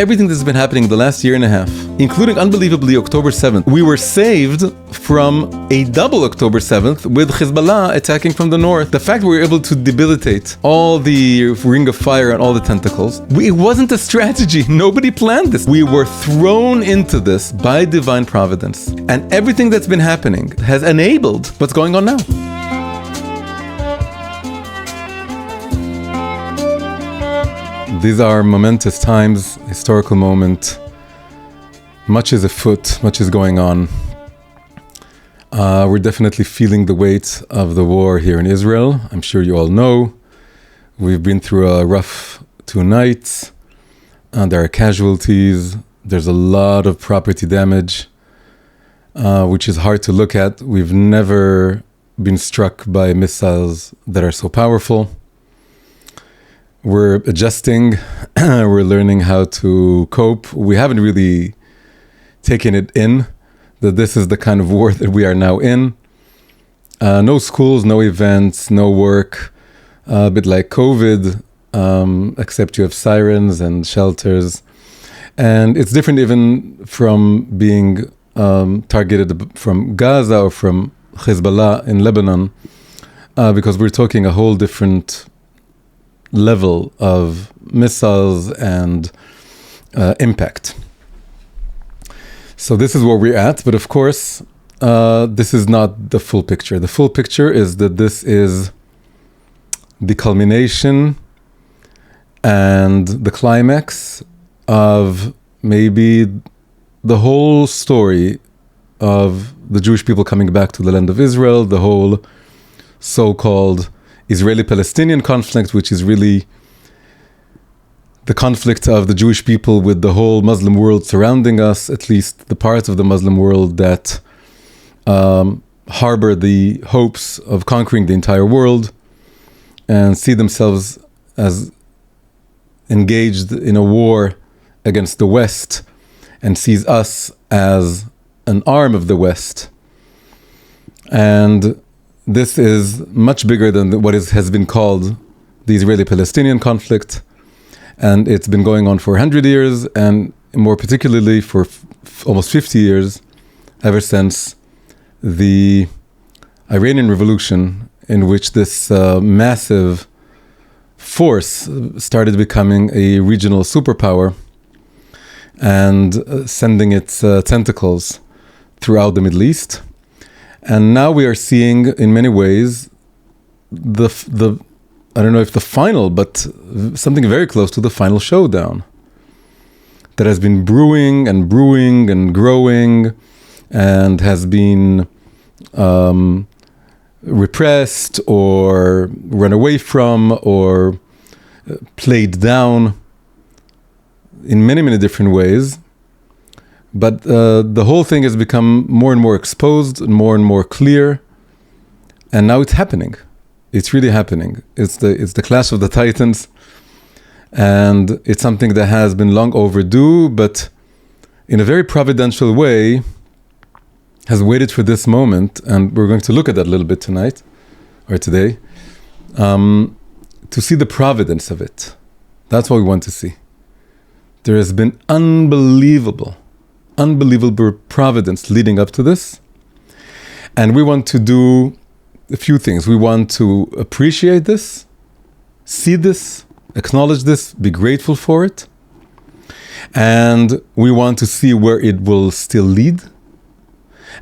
Everything that's been happening the last year and a half, including unbelievably October 7th, we were saved from a double October 7th with Hezbollah attacking from the north. The fact we were able to debilitate all the ring of fire and all the tentacles, it wasn't a strategy. Nobody planned this. We were thrown into this by divine providence. And everything that's been happening has enabled what's going on now. These are momentous times, historical moment. Much is afoot, much is going on. We're definitely feeling the weight of the war here in Israel. I'm sure you all know. We've been through a rough 2 nights. There are casualties. There's a lot of property damage, which is hard to look at. We've never been struck by missiles that are so powerful. We're adjusting, we're learning how to cope. We haven't really taken it in, that this is the kind of war that we are now in. No schools, no events, no work, a bit like COVID, except you have sirens and shelters. And it's different even from being targeted from Gaza or from Hezbollah in Lebanon, because we're talking a whole different level of missiles and impact. So this is where we're at, but of course, this is not the full picture. The full picture is that this is the culmination and the climax of maybe the whole story of the Jewish people coming back to the land of Israel, the whole so-called Israeli-Palestinian conflict, which is really the conflict of the Jewish people with the whole Muslim world surrounding us, at least the parts of the Muslim world that harbor the hopes of conquering the entire world and see themselves as engaged in a war against the West and sees us as an arm of the West. And this is much bigger than what has been called the Israeli-Palestinian conflict, and it's been going on for 100 years, and more particularly for almost 50 years, ever since the Iranian Revolution, in which this massive force started becoming a regional superpower and sending its tentacles throughout the Middle East. And now we are seeing, in many ways, the I don't know if the final, but something very close to the final showdown that has been brewing and growing and has been repressed or run away from or played down in many, many different ways. But the whole thing has become more and more exposed and more clear. And now it's happening. It's really happening. It's the clash of the titans. And it's something that has been long overdue, but in a very providential way has waited for this moment. And we're going to look at that a little bit tonight or today to see the providence of it. That's what we want to see. There has been unbelievable providence leading up to this. And we want to do a few things. We want to appreciate this, see this, acknowledge this, be grateful for it. And we want to see where it will still lead.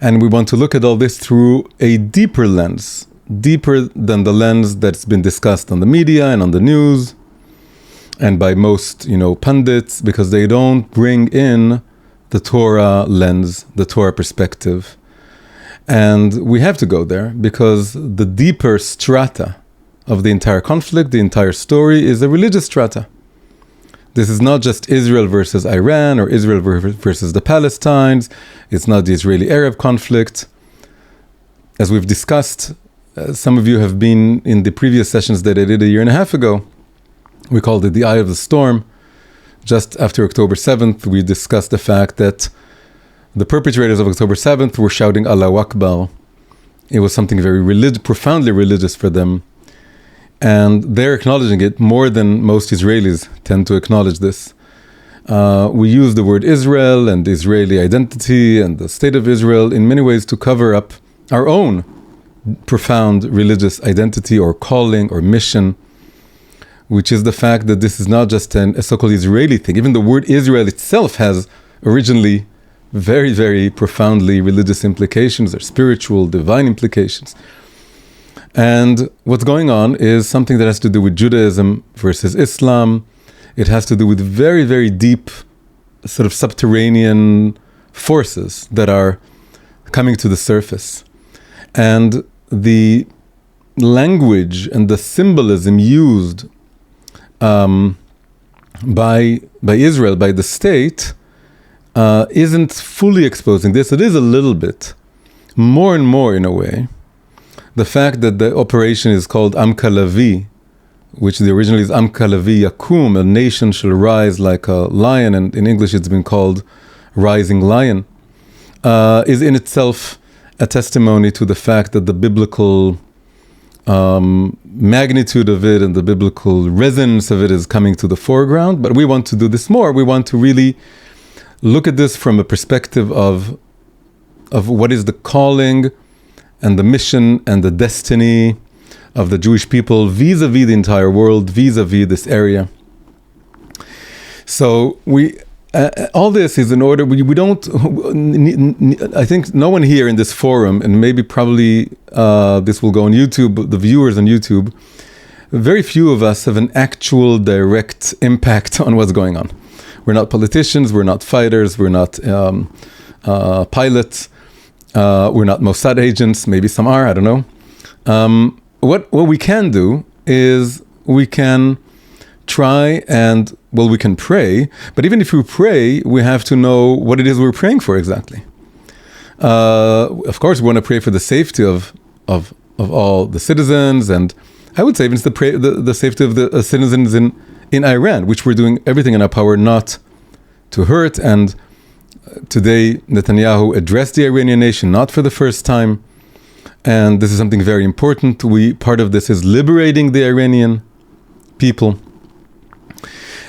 And we want to look at all this through a deeper lens, deeper than the lens that's been discussed on the media and on the news and by most, pundits, because they don't bring in the Torah lens, the Torah perspective. And we have to go there because the deeper strata of the entire conflict, the entire story, is a religious strata. This is not just Israel versus Iran or Israel versus the Palestinians. It's not the Israeli-Arab conflict. As we've discussed, some of you have been in the previous sessions that I did a year and a half ago. We called it the Eye of the Storm. Just after October 7th, we discussed the fact that the perpetrators of October 7th were shouting Allahu Akbar. It was something very profoundly religious for them. And they're acknowledging it more than most Israelis tend to acknowledge this. We use the word Israel and Israeli identity and the state of Israel in many ways to cover up our own profound religious identity or calling or mission, which is the fact that this is not just a so-called Israeli thing. Even the word Israel itself has originally very, very profoundly religious implications or spiritual, divine implications. And what's going on is something that has to do with Judaism versus Islam. It has to do with very, very deep sort of subterranean forces that are coming to the surface. And the language and the symbolism used by Israel, by the state, isn't fully exposing this. It is a little bit, more and more in a way. The fact that the operation is called Am Kalavi, which the original is Am Kalavi Yakum, a nation shall rise like a lion, and in English it's been called Rising Lion, is in itself a testimony to the fact that the biblical magnitude of it and the biblical resonance of it is coming to the foreground. But we want to do this more. We want to really look at this from a perspective of what is the calling and the mission and the destiny of the Jewish people vis-a-vis the entire world, vis-a-vis this area. So all this is in order. We don't. I think no one here in this forum, and maybe probably this will go on YouTube. The viewers on YouTube, very few of us have an actual direct impact on what's going on. We're not politicians. We're not fighters. We're not pilots. We're not Mossad agents. Maybe some are. I don't know. What we can do is we can try and, well, we can pray, but even if we pray, we have to know what it is we're praying for exactly. Of course, we want to pray for the safety of all the citizens, and I would say even the safety of the citizens in Iran, which we're doing everything in our power not to hurt. And today, Netanyahu addressed the Iranian nation, not for the first time, and this is something very important. Part of this is liberating the Iranian people.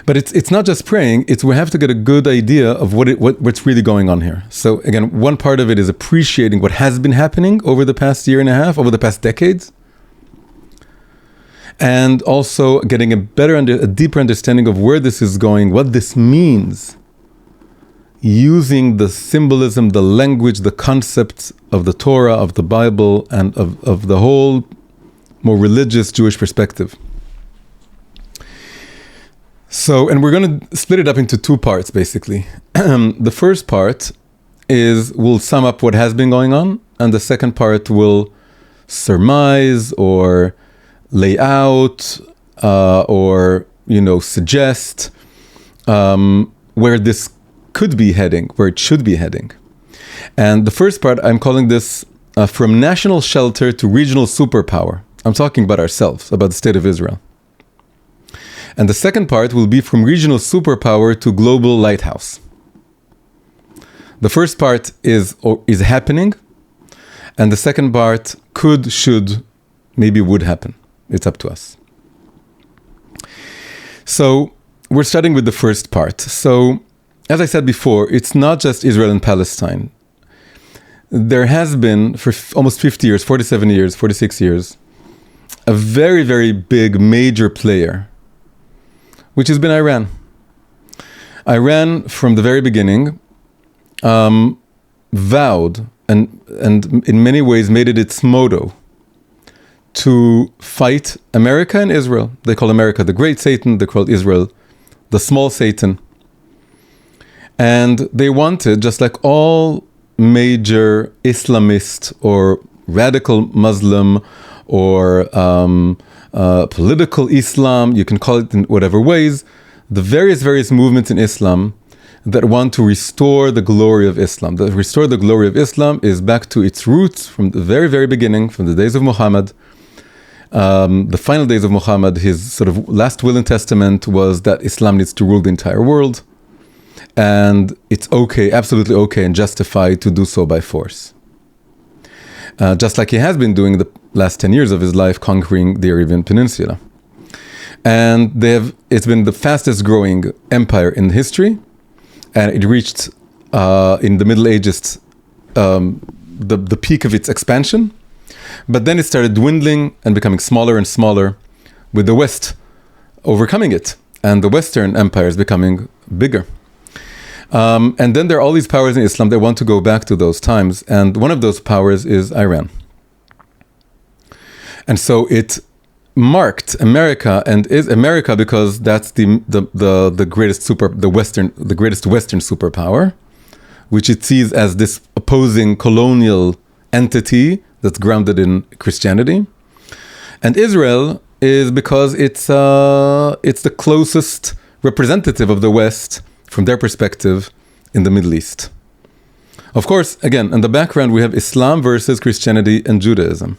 But it's not just praying, we have to get a good idea of what's really going on here. So again, one part of it is appreciating what has been happening over the past year and a half, over the past decades. And also getting a deeper understanding of where this is going, what this means, using the symbolism, the language, the concepts of the Torah, of the Bible, and of the whole more religious Jewish perspective. So, and we're going to split it up into two parts, basically. The first part will sum up what has been going on, and the second part will surmise or lay out or, suggest where this could be heading, where it should be heading. And the first part, I'm calling this from national shelter to regional superpower. I'm talking about ourselves, about the state of Israel. And the second part will be from regional superpower to global lighthouse. The first part is happening, and the second part could, should, maybe would happen. It's up to us. So we're starting with the first part. So, as I said before, it's not just Israel and Palestine. There has been, for almost 50 years, 47 years, 46 years, a very, very big, major player, which has been Iran. Iran, from the very beginning, vowed and in many ways made it its motto to fight America and Israel. They call America the great Satan, they call Israel the small Satan. And they wanted, just like all major Islamist or radical Muslim or political Islam, you can call it in whatever ways, the various movements in Islam that want to restore the glory of Islam. The restore the glory of Islam is back to its roots from the very, very beginning, from the days of Muhammad. The final days of Muhammad, his sort of last will and testament was that Islam needs to rule the entire world. And it's okay, absolutely okay and justified to do so by force. Just like he has been doing the last 10 years of his life, conquering the Arabian Peninsula. And it's been the fastest growing empire in history, and it reached in the Middle Ages the peak of its expansion, but then it started dwindling and becoming smaller and smaller, with the West overcoming it, and the Western empire is becoming bigger. And then there are all these powers in Islam that want to go back to those times, and one of those powers is Iran. And so it marked America, and is America because that's the greatest the greatest Western superpower, which it sees as this opposing colonial entity that's grounded in Christianity. And Israel is because it's the closest representative of the West from their perspective in the Middle East. Of course, again, in the background we have Islam versus Christianity and Judaism.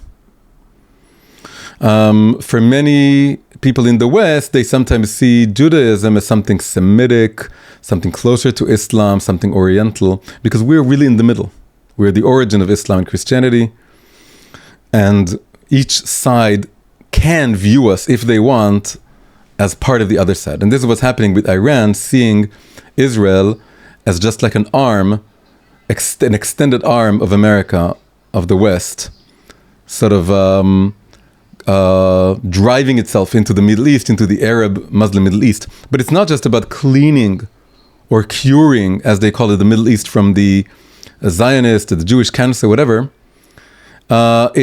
For many people in the West, they sometimes see Judaism as something Semitic, something closer to Islam, something Oriental, because we're really in the middle. We're the origin of Islam and Christianity, and each side can view us, if they want, as part of the other side. And this is what's happening with Iran, seeing Israel as just like an arm, an extended arm of America, of the West, sort of driving itself into the Middle East, into the Arab Muslim Middle East. But it's not just about cleaning or curing, as they call it, the Middle East from the Zionist, the Jewish cancer, whatever.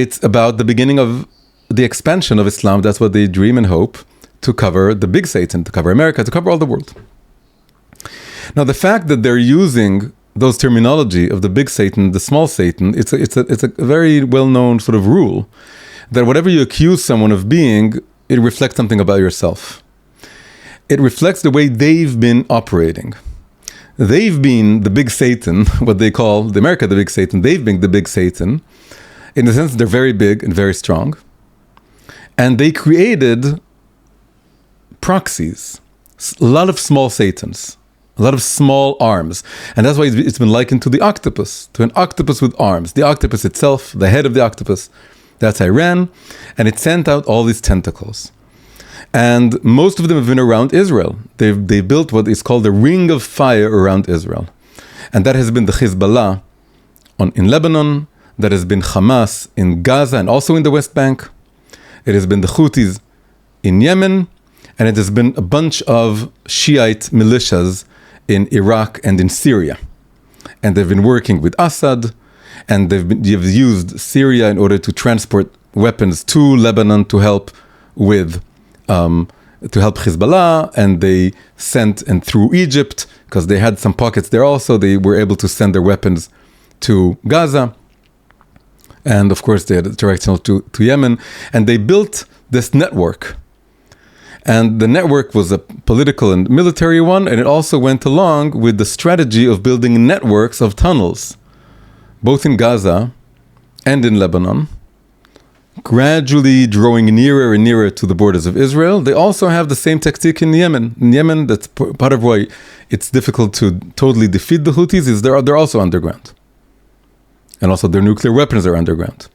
It's about the beginning of the expansion of Islam. That's what they dream and hope, to cover the big Satan, to cover America, to cover all the world. Now, the fact that they're using those terminology of the big Satan, the small Satan, it's a very well-known sort of rule, that whatever you accuse someone of being, it reflects something about yourself. It reflects the way they've been operating. They've been the big Satan, what they call the America the big Satan. They've been the big Satan, in the sense that they're very big and very strong. And they created proxies, a lot of small Satans, a lot of small arms. And that's why it's been likened to the octopus, to an octopus with arms. The octopus itself, the head of the octopus, that's Iran. And it sent out all these tentacles. And most of them have been around Israel. They built what is called the ring of fire around Israel. And that has been the Hezbollah in Lebanon. That has been Hamas in Gaza and also in the West Bank. It has been the Houthis in Yemen. And it has been a bunch of Shiite militias in Iraq and in Syria. And they've been working with Assad. And they've used Syria in order to transport weapons to Lebanon to help with Hezbollah, and they sent, and through Egypt, because they had some pockets there also, they were able to send their weapons to Gaza. And of course, they had a direction to Yemen. And they built this network. And the network was a political and military one, and it also went along with the strategy of building networks of tunnels, both in Gaza and in Lebanon, gradually drawing nearer and nearer to the borders of Israel. They also have the same tactic in Yemen. In Yemen, that's part of why it's difficult to totally defeat the Houthis, is they're also underground. And also their nuclear weapons are underground.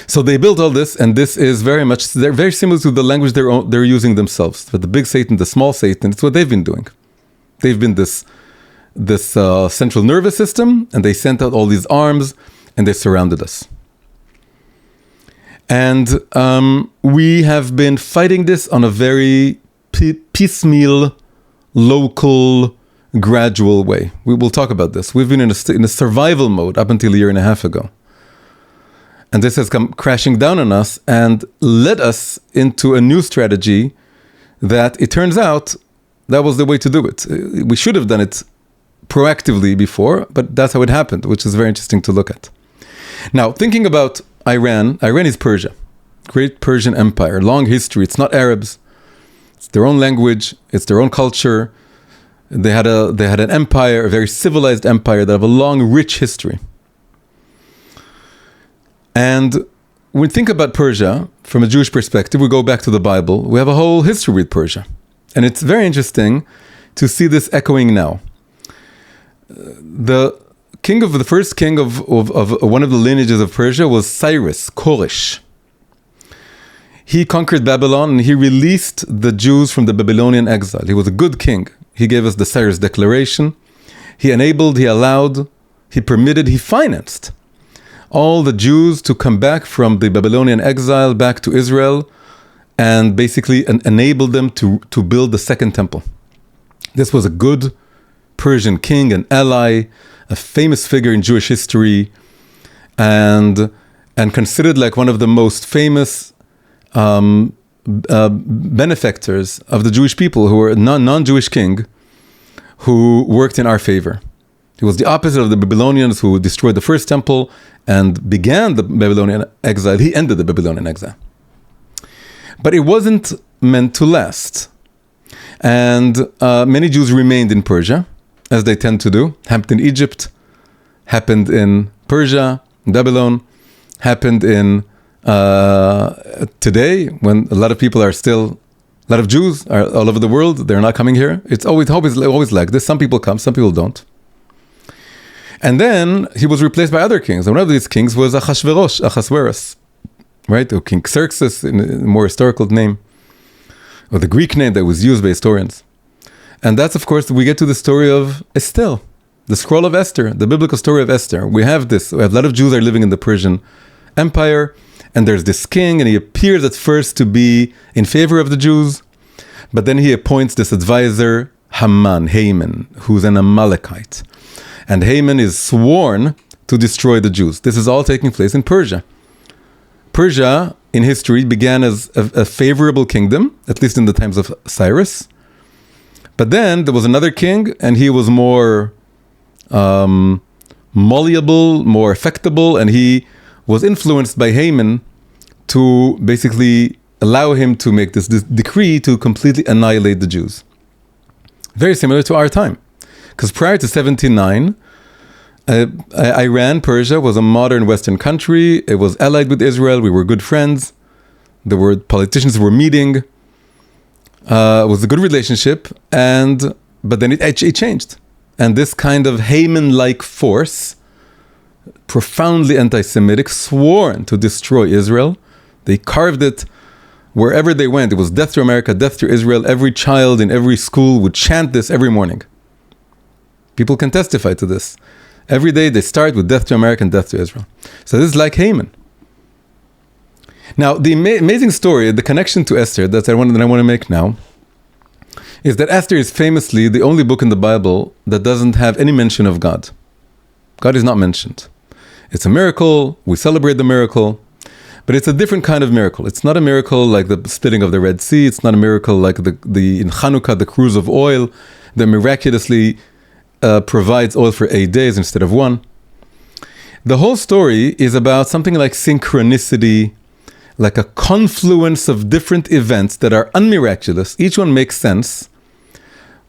So they built all this, and this is they're very similar to the language they're using themselves. But the big Satan, the small Satan, it's what they've been doing. They've been this central nervous system, and they sent out all these arms, and they surrounded us. And we have been fighting this on a very piecemeal, local, gradual way. We will talk about this. We've been in a survival mode up until a year and a half ago. And this has come crashing down on us and led us into a new strategy that it turns out that was the way to do it. We should have done it proactively before, but that's how it happened, which is very interesting to look at. Now, thinking about Iran is Persia, great Persian empire, long history. It's not Arabs. It's their own language. It's their own culture. They had an empire, a very civilized empire that have a long, rich history. And when we think about Persia from a Jewish perspective, we go back to the Bible. We have a whole history with Persia. And it's very interesting to see this echoing now. The first king of one of the lineages of Persia was Cyrus, Koresh. He conquered Babylon and he released the Jews from the Babylonian exile. He was a good king. He gave us the Cyrus Declaration. He enabled, he allowed, he permitted, he financed all the Jews to come back from the Babylonian exile back to Israel and basically enabled them to build the second temple. This was a good Persian king, an ally, a famous figure in Jewish history, and considered like one of the most famous benefactors of the Jewish people, who were a non-Jewish king who worked in our favor. He was the opposite of the Babylonians who destroyed the first temple and began the Babylonian exile. He ended the Babylonian exile. But it wasn't meant to last. And many Jews remained in Persia, as they tend to do. Happened in Egypt, happened in Persia, Babylon, happened in today, when a lot of people are still, a lot of Jews are all over the world, they're not coming here. It's always like this. Some people come, some people don't. And then he was replaced by other kings. And one of these kings was Ahasuerus, right? Or King Xerxes, in a more historical name, or the Greek name that was used by historians. And that's, of course, we get to the story of Esther, the scroll of Esther, the biblical story of Esther. We have a lot of Jews are living in the Persian Empire, and there's this king, and he appears at first to be in favor of the Jews, but then he appoints this advisor, Haman, who's an Amalekite. And Haman is sworn to destroy the Jews. This is all taking place in Persia. Persia, in history, began as a favorable kingdom, at least in the times of Cyrus. But then there was another king, and he was more malleable, more affectable, and he was influenced by Haman to basically allow him to make this decree to completely annihilate the Jews. Very similar to our time. Because prior to 1709, Iran, Persia, was a modern Western country. It was allied with Israel. We were good friends. There were politicians who were meeting. It was a good relationship. But then it changed. And this kind of Haman-like force, profoundly anti-Semitic, sworn to destroy Israel. They carved it wherever they went. It was death to America, death to Israel. Every child in every school would chant this every morning. People can testify to this. Every day they start with death to America and death to Israel. So this is like Haman. Now, the amazing story, the connection to Esther that I want to make now, is that Esther is famously the only book in the Bible that doesn't have any mention of God. God is not mentioned. It's a miracle. We celebrate the miracle. But it's a different kind of miracle. It's not a miracle like the splitting of the Red Sea. It's not a miracle like the in Hanukkah, the cruse of oil that miraculously provides oil for 8 days instead of 1. The whole story is about something like synchronicity, like a confluence of different events that are unmiraculous. Each one makes sense,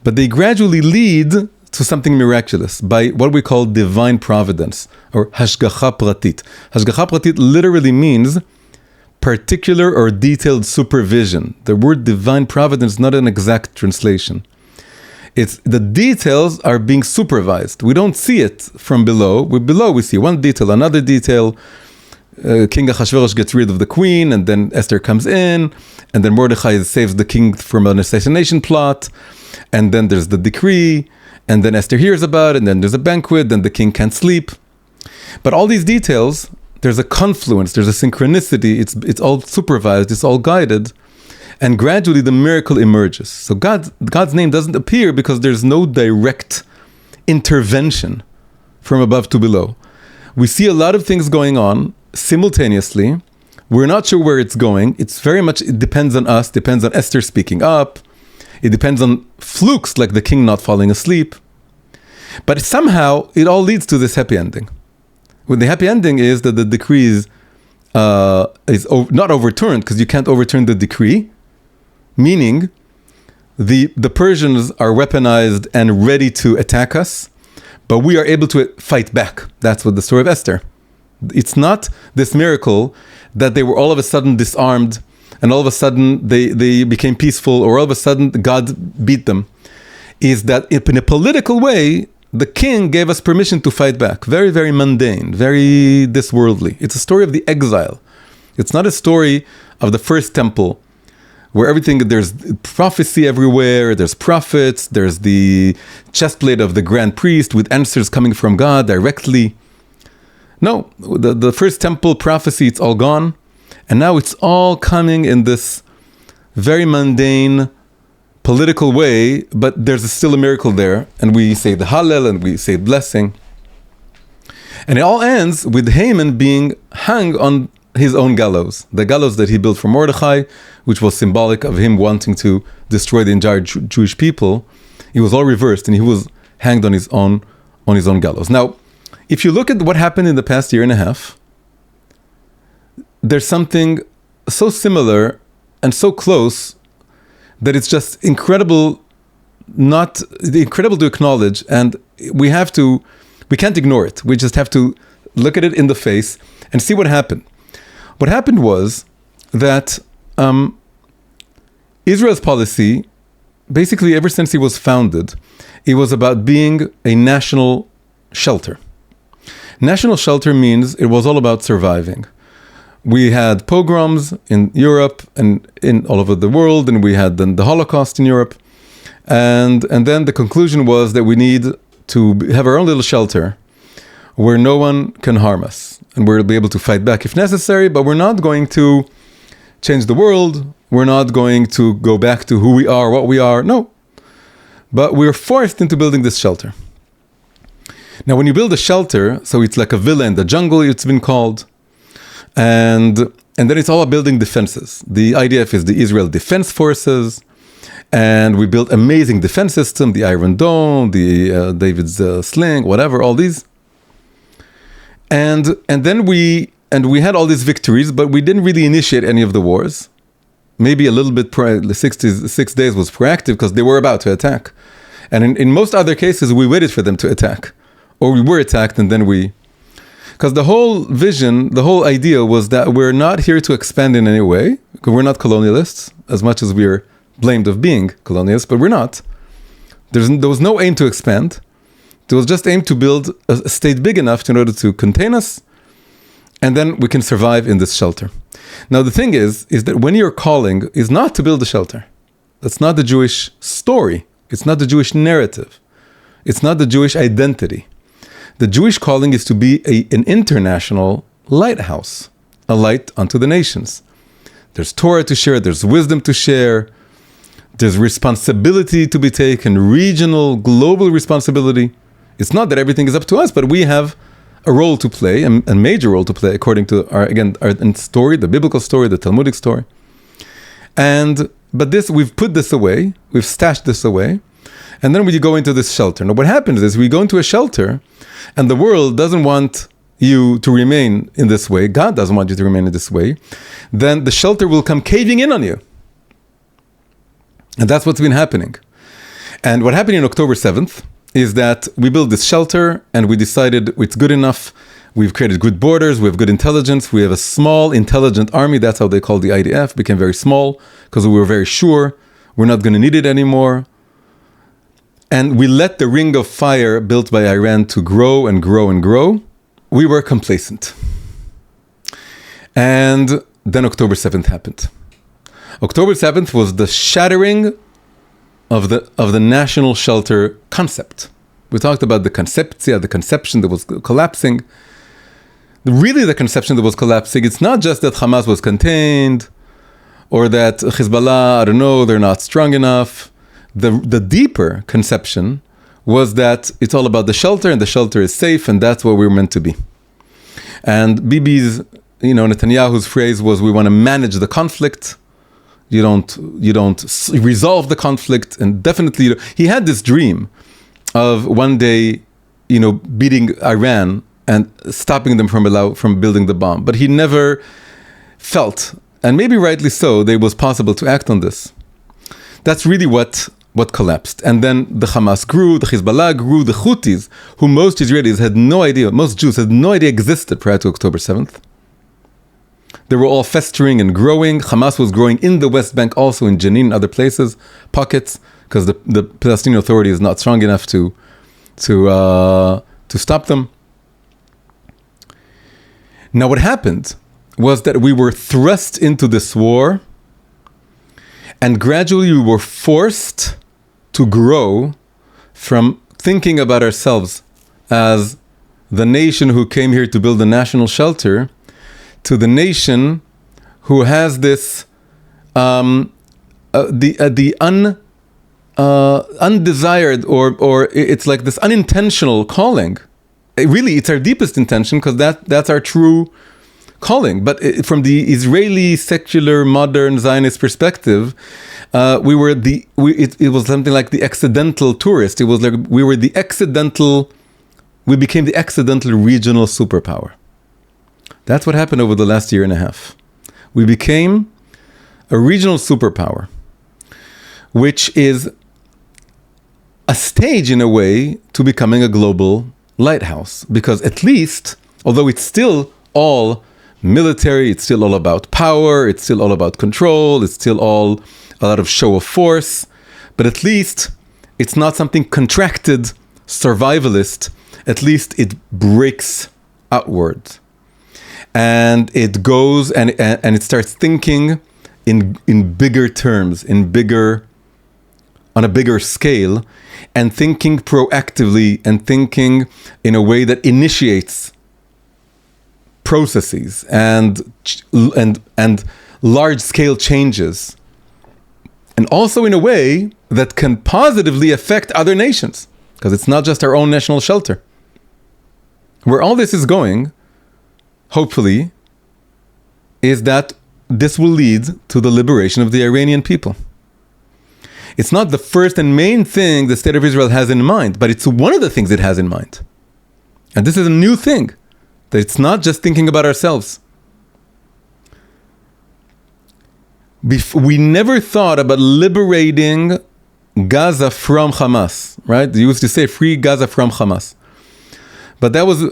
but they gradually lead to something miraculous by what we call divine providence, or hashgacha pratit. Hashgacha pratit literally means particular or detailed supervision. The word divine providence is not an exact translation. It's the details are being supervised. We don't see it from below. Below we see one detail, another detail. King Ahasuerus gets rid of the queen, and then Esther comes in, and then Mordechai saves the king from an assassination plot, and then there's the decree, and then Esther hears about it, and then there's a banquet, then the king can't sleep. But all these details, there's a confluence, there's a synchronicity, it's all supervised, it's all guided, and gradually the miracle emerges. So God's name doesn't appear because there's no direct intervention from above to below. We see a lot of things going on simultaneously. We're not sure where it's going. It depends on us, depends on Esther speaking up. It depends on flukes like the king not falling asleep. But somehow it all leads to this happy ending. Well, the happy ending is that the decree is not overturned, because you can't overturn the decree. Meaning, the Persians are weaponized and ready to attack us, but we are able to fight back. That's what the story of Esther. It's not this miracle that they were all of a sudden disarmed, and all of a sudden they became peaceful, or all of a sudden God beat them. Is that in a political way, the king gave us permission to fight back. Very, very mundane, very this worldly. It's a story of the exile. It's not a story of the first temple, where there's prophecy everywhere, there's prophets, there's the chestplate of the grand priest with answers coming from God directly. No, the first temple prophecy, it's all gone. And now it's all coming in this very mundane, political way, but there's still a miracle there. And we say the Hallel and we say blessing. And it all ends with Haman being hung on his own gallows. The gallows that he built for Mordechai, which was symbolic of him wanting to destroy the entire Jewish people. It was all reversed and he was hanged on his own gallows. Now, if you look at what happened in the past year and a half, there's something so similar and so close that it's just incredible to acknowledge, and we can't ignore it. We just have to look at it in the face and see what happened. What happened was that Israel's policy, basically ever since it was founded, it was about being a national shelter. National shelter means it was all about surviving. We had pogroms in Europe and in all over the world, and we had then the Holocaust in Europe. And then the conclusion was that we need to have our own little shelter where no one can harm us. And we'll be able to fight back if necessary, but we're not going to change the world. We're not going to go back to who we are, what we are. No. But we're forced into building this shelter. Now, when you build a shelter, so it's like a villa in the jungle, it's been called. And then it's all about building defenses. The IDF is the Israel Defense Forces. And we built amazing defense system, the Iron Dome, the David's sling, whatever, all these. And then we had all these victories, but we didn't really initiate any of the wars. Maybe a little bit, the 6 days was proactive because they were about to attack. And in most other cases, we waited for them to attack. Or we were attacked and then because the whole vision, the whole idea was that we're not here to expand in any way, because we're not colonialists, as much as we're blamed of being colonialists, but we're not. There was no aim to expand. There was just aim to build a state big enough in order to contain us, and then we can survive in this shelter. Now the thing is that when your calling is not to build a shelter, that's not the Jewish story, it's not the Jewish narrative, it's not the Jewish identity. The Jewish calling is to be an international lighthouse, a light unto the nations. There's Torah to share, there's wisdom to share, there's responsibility to be taken, regional, global responsibility. It's not that everything is up to us, but we have a role to play, a major role to play, according to our story, the biblical story, the Talmudic story. But we've put this away, we've stashed this away, and then we go into this shelter. Now what happens is we go into a shelter, and the world doesn't want you to remain in this way, God doesn't want you to remain in this way, then the shelter will come caving in on you. And that's what's been happening. And what happened on October 7th is that we built this shelter and we decided it's good enough. We've created good borders, we have good intelligence, we have a small intelligent army, that's how they call the IDF, became very small because we were very sure we're not going to need it anymore. And we let the ring of fire built by Iran to grow and grow and grow. We were complacent. And then October 7th happened. October 7th was the shattering of the national shelter concept. We talked about the conception that was collapsing. Really the conception that was collapsing, it's not just that Hamas was contained or that Hezbollah, I don't know, they're not strong enough. The deeper conception was that it's all about the shelter and the shelter is safe and that's what we're meant to be. And Bibi's, Netanyahu's phrase was, we want to manage the conflict. You don't resolve the conflict. And definitely, he had this dream of one day, beating Iran and stopping them from building the bomb. But he never felt, and maybe rightly so, that it was possible to act on this. That's really what collapsed. And then the Hamas grew, the Hezbollah grew, the Houthis, who most Israelis had no idea, most Jews had no idea existed prior to October 7th. They were all festering and growing. Hamas was growing in the West Bank, also in Jenin and other places, pockets, because the Palestinian Authority is not strong enough to stop them. Now what happened was that we were thrust into this war And gradually we were forced to grow from thinking about ourselves as the nation who came here to build a national shelter to the nation who has this undesired or it's like this unintentional calling. It's our deepest intention because that's our true calling. But from the Israeli secular modern Zionist perspective, it was something like the accidental tourist. It was like we became the accidental regional superpower. That's what happened over the last year and a half. We became a regional superpower, which is a stage in a way to becoming a global lighthouse. Because at least, although it's still all military, it's still all about power, it's still all about control, it's still all a lot of show of force, but at least it's not something contracted, survivalist. At least it breaks outward. And it goes and it starts thinking in bigger terms, on a bigger scale, and thinking proactively and thinking in a way that initiates processes and large scale changes, and also in a way that can positively affect other nations, because it's not just our own national shelter. Where all this is going, hopefully, is that this will lead to the liberation of the Iranian people. It's not the first and main thing the State of Israel has in mind, but it's one of the things it has in mind. And this is a new thing, that it's not just thinking about ourselves. We never thought about liberating Gaza from Hamas, right? They used to say free Gaza from Hamas. But that was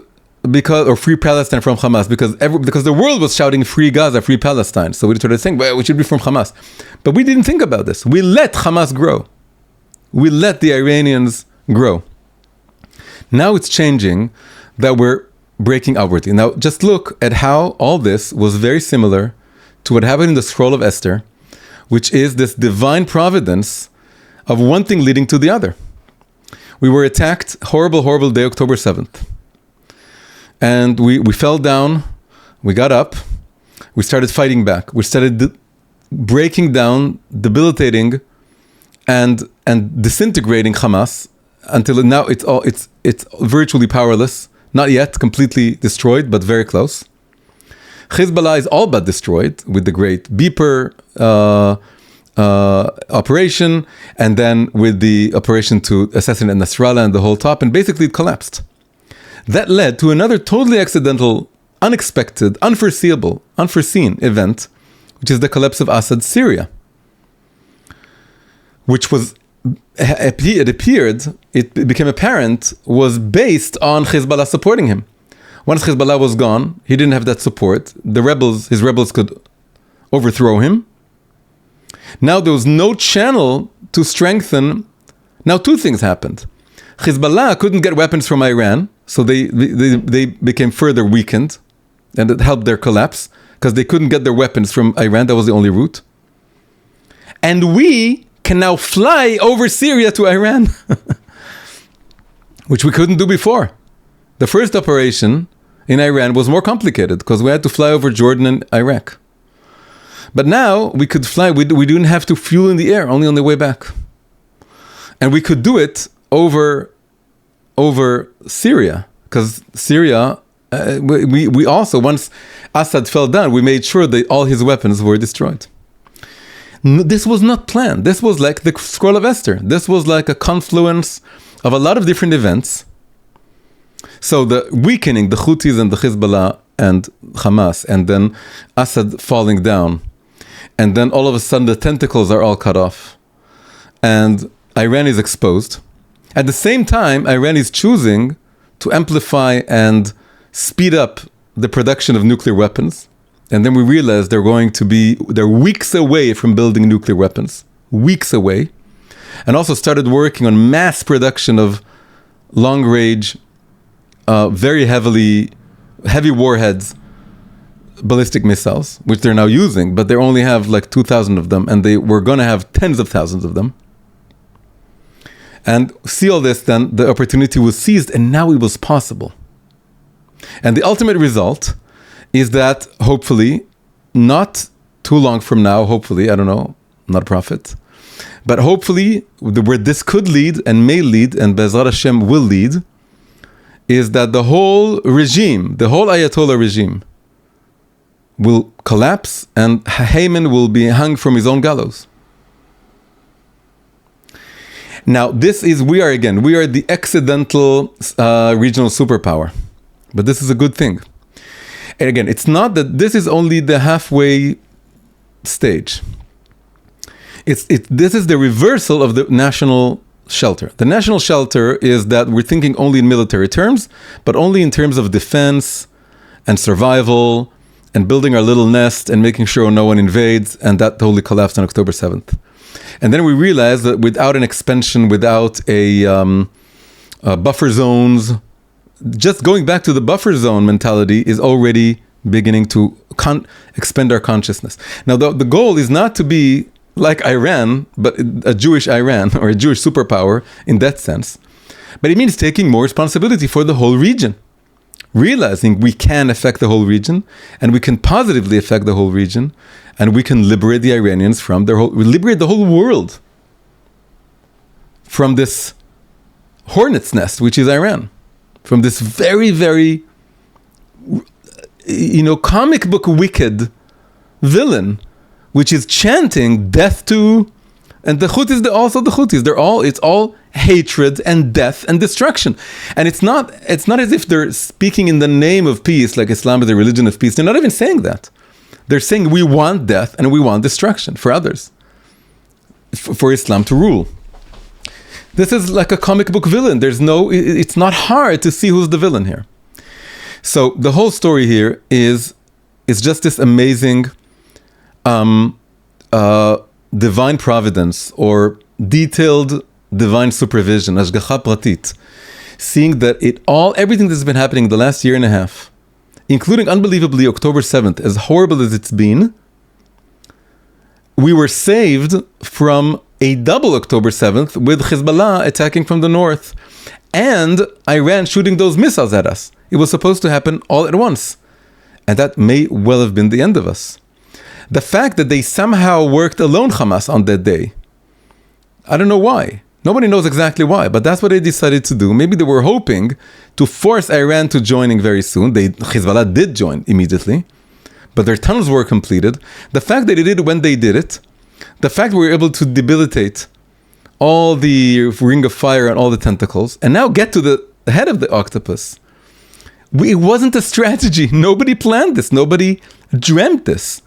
or free Palestine from Hamas, because the world was shouting free Gaza, free Palestine. So we started saying, well, we should be from Hamas. But we didn't think about this. We let Hamas grow. We let the Iranians grow. Now it's changing that we're breaking outwardly. Now just look at how all this was very similar to what happened in the scroll of Esther, which is this divine providence of one thing leading to the other. We were attacked, horrible day, October 7th. And we fell down, we got up, we started fighting back. We started breaking down, debilitating, and disintegrating Hamas until now it's virtually powerless. Not yet completely destroyed, but very close. Hezbollah is all but destroyed with the great Beeper operation, and then with the operation to assassinate Nasrallah and the whole top, and basically it collapsed. That led to another totally accidental, unexpected, unforeseen event, which is the collapse of Assad's Syria, which was, it became apparent, was based on Hezbollah supporting him. Once Hezbollah was gone, he didn't have that support. His rebels could overthrow him. Now there was no channel to strengthen. Now two things happened. Hezbollah couldn't get weapons from Iran, so they became further weakened, and it helped their collapse, because they couldn't get their weapons from Iran. That was the only route. And we can now fly over Syria to Iran, which we couldn't do before. The first operation in Iran was more complicated, because we had to fly over Jordan and Iraq. But now we could fly, we didn't have to fuel in the air, only on the way back. And we could do it over Syria, because Syria, we also, once Assad fell down, we made sure that all his weapons were destroyed. This was not planned. This was like the scroll of Esther. This was like a confluence of a lot of different events. So the weakening, the Houthis and the Hezbollah and Hamas, and then Assad falling down, and then all of a sudden the tentacles are all cut off, and Iran is exposed. At the same time, Iran is choosing to amplify and speed up the production of nuclear weapons. And then we realize they're weeks away from building nuclear weapons. Weeks away. And also started working on mass production of long-range, heavy warheads, ballistic missiles, which they're now using, but they only have like 2,000 of them, and they were going to have tens of thousands of them. And see all this, then the opportunity was seized, and now it was possible. And the ultimate result is that hopefully, not too long from now, hopefully, I don't know, I'm not a prophet, but hopefully, where this could lead and may lead, and Be'ezrat Hashem will lead, is that the whole regime, the whole Ayatollah regime, will collapse, and Haman will be hung from his own gallows. Now, we are the accidental regional superpower. But this is a good thing. And again, it's not that this is only the halfway stage. This is the reversal of the national shelter. The national shelter is that we're thinking only in military terms, but only in terms of defense and survival and building our little nest and making sure no one invades, and that totally collapsed on October 7th. And then we realized that without an expansion, without a buffer zones, just going back to the buffer zone mentality is already beginning to expand our consciousness. Now, the goal is not to be like Iran, but a Jewish Iran or a Jewish superpower in that sense. But it means taking more responsibility for the whole region. Realizing we can affect the whole region, and we can positively affect the whole region, and we can liberate the Iranians liberate the whole world from this hornet's nest, which is Iran. From this very, very, comic book wicked villain, which is chanting death to, and the Houthis, also the Houthis, it's all hatred and death and destruction. And it's not as if they're speaking in the name of peace, like Islam is a religion of peace. They're not even saying that. They're saying we want death and we want destruction for others, for Islam to rule. This is like a comic book villain. It's not hard to see who's the villain here. So the whole story here is just this amazing divine providence, or detailed divine supervision, hashgacha pratit, seeing that everything that's been happening the last year and a half, including unbelievably October 7th, as horrible as it's been, we were saved from a double October 7th with Hezbollah attacking from the north and Iran shooting those missiles at us. It was supposed to happen all at once. And that may well have been the end of us. The fact that they somehow worked alone, Hamas, on that day, I don't know why. Nobody knows exactly why, but that's what they decided to do. Maybe they were hoping to force Iran to joining very soon. Hezbollah did join immediately, but their tunnels were completed. The fact that they did it when they did it, the fact we were able to debilitate all the ring of fire and all the tentacles, and now get to the head of the octopus. It wasn't a strategy. Nobody planned this. Nobody dreamt this.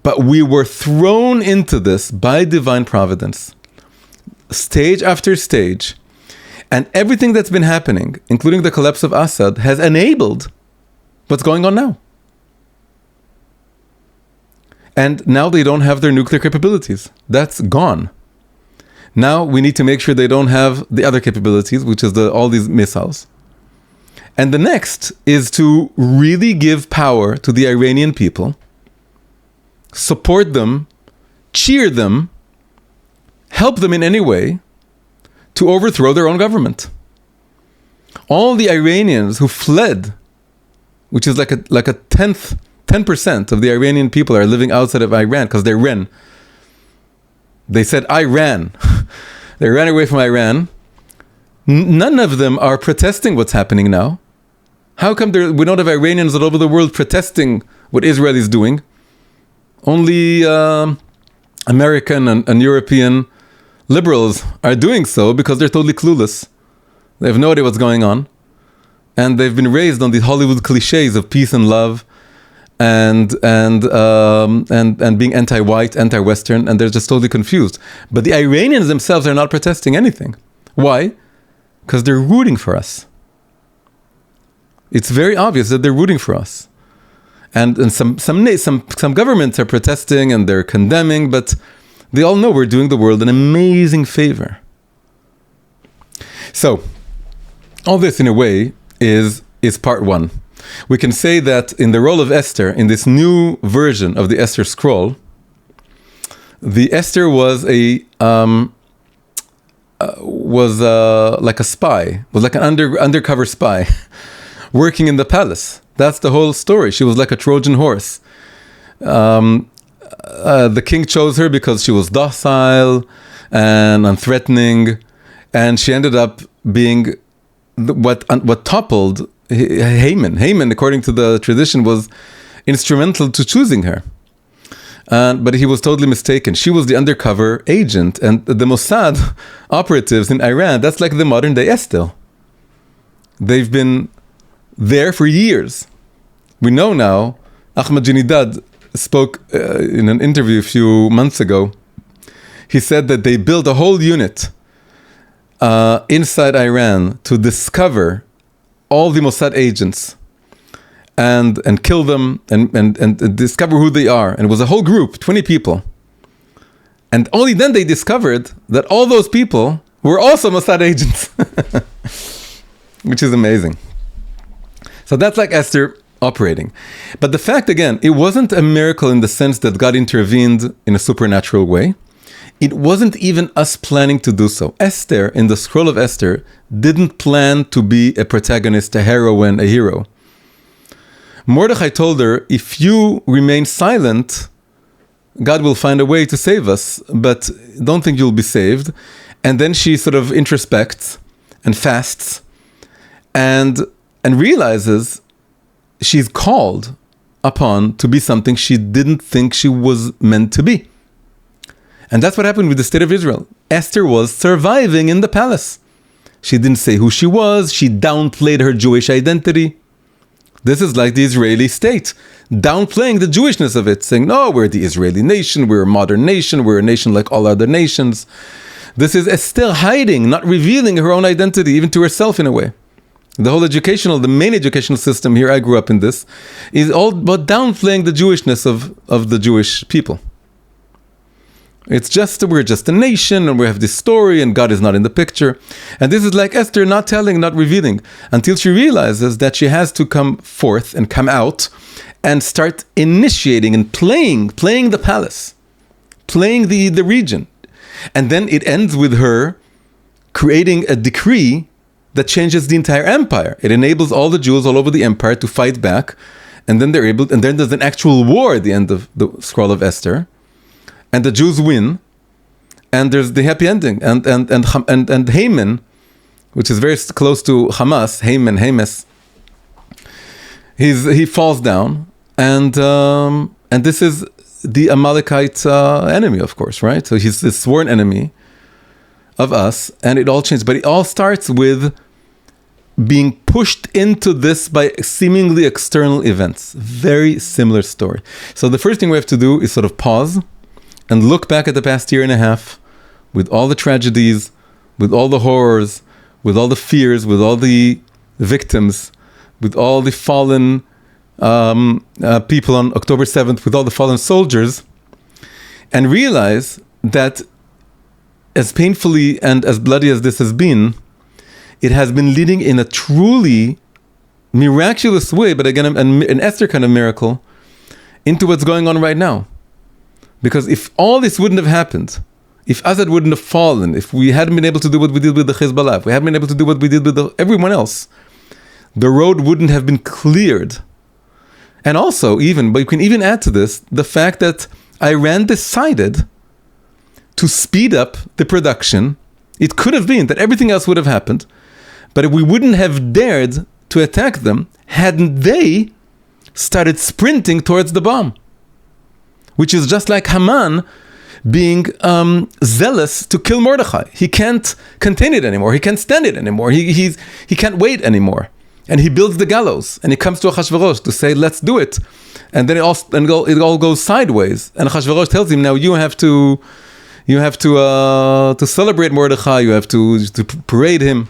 But we were thrown into this by divine providence, stage after stage. And everything that's been happening, including the collapse of Assad, has enabled what's going on now. And now they don't have their nuclear capabilities. That's gone. Now we need to make sure they don't have the other capabilities, which is all these missiles. And the next is to really give power to the Iranian people, support them, cheer them, help them in any way to overthrow their own government. All the Iranians who fled, which is like a 10% of the Iranian people are living outside of Iran because they ran. They said, I ran. They ran away from Iran. None of them are protesting what's happening now. How come we don't have Iranians all over the world protesting what Israel is doing? Only American and European liberals are doing so because they're totally clueless. They have no idea what's going on. And they've been raised on these Hollywood cliches of peace and love and being anti-white, anti-Western, and they're just totally confused. But the Iranians themselves are not protesting anything. Why? Because they're rooting for us. It's very obvious that they're rooting for us. And some governments are protesting and they're condemning, but they all know we're doing the world an amazing favor. So, all this in a way is part one. we can say that in the role of Esther, in this new version of the Esther scroll, the Esther was like a spy, was like an undercover spy, working in the palace. That's the whole story. She was like a Trojan horse. The king chose her because she was docile and unthreatening, and she ended up being what toppled Haman. Haman, according to the tradition, was instrumental to choosing her. But he was totally mistaken. She was the undercover agent, and the Mossad operatives in Iran, that's like the modern day Esther. They've been there for years. We know now, Ahmadinejad spoke in an interview a few months ago. He said that they built a whole unit inside Iran to discover all the Mossad agents and kill them and discover who they are. And it was a whole group, 20 people. And only then they discovered that all those people were also Mossad agents, which is amazing. So that's like Esther operating. But the fact, again, it wasn't a miracle in the sense that God intervened in a supernatural way. It wasn't even us planning to do so. Esther, in the scroll of Esther, didn't plan to be a protagonist, a heroine, a hero. Mordechai told her, if you remain silent, God will find a way to save us, but don't think you'll be saved. And then she sort of introspects and fasts and realizes she's called upon to be something she didn't think she was meant to be. And that's what happened with the state of Israel. Esther was surviving in the palace. She didn't say who she was. She downplayed her Jewish identity. This is like the Israeli state, downplaying the Jewishness of it, saying, no, we're the Israeli nation, we're a modern nation, we're a nation like all other nations. This is Esther hiding, not revealing her own identity, even to herself in a way. The whole the main educational system here, I grew up in this, is all about downplaying the Jewishness of the Jewish people. It's just, we're just a nation, and we have this story, and God is not in the picture. And this is like Esther not telling, not revealing, until she realizes that she has to come forth and come out and start initiating and playing the palace, playing the region. And then it ends with her creating a decree that changes the entire empire. It enables all the Jews all over the empire to fight back, and then and then there's an actual war at the end of the scroll of Esther. And the Jews win, and there's the happy ending. And Haman, which is very close to Hamas, Hamas, he falls down, and this is the Amalekite enemy, of course, right? So he's the sworn enemy of us, and it all changed. But it all starts with being pushed into this by seemingly external events. Very similar story. So the first thing we have to do is sort of pause and look back at the past year and a half with all the tragedies, with all the horrors, with all the fears, with all the victims, with all the fallen people on October 7th, with all the fallen soldiers, and realize that as painfully and as bloody as this has been, it has been leading in a truly miraculous way, but again, an Esther kind of miracle, into what's going on right now. Because if all this wouldn't have happened, if Assad wouldn't have fallen, if we hadn't been able to do what we did with the Hezbollah, if we hadn't been able to do what we did with everyone else, the road wouldn't have been cleared. And also, but you can even add to this, the fact that Iran decided to speed up the production. It could have been that everything else would have happened, but we wouldn't have dared to attack them hadn't they started sprinting towards the bomb. Which is just like Haman being zealous to kill Mordechai. He can't contain it anymore. He can't stand it anymore. He can't wait anymore. And he builds the gallows. And he comes to Achashverosh to say, let's do it. And then it all goes sideways. And Achashverosh tells him, now you have to celebrate Mordechai. You have to parade him.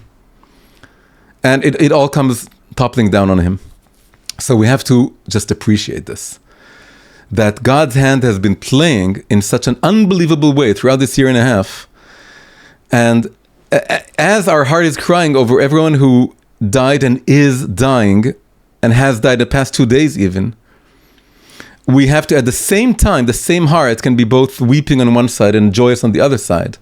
And it all comes toppling down on him. So we have to just appreciate this. That God's hand has been playing in such an unbelievable way throughout this year and a half. And as our heart is crying over everyone who died and is dying and has died the past 2 days even, we have to, at the same time, the same heart can be both weeping on one side and joyous on the other side.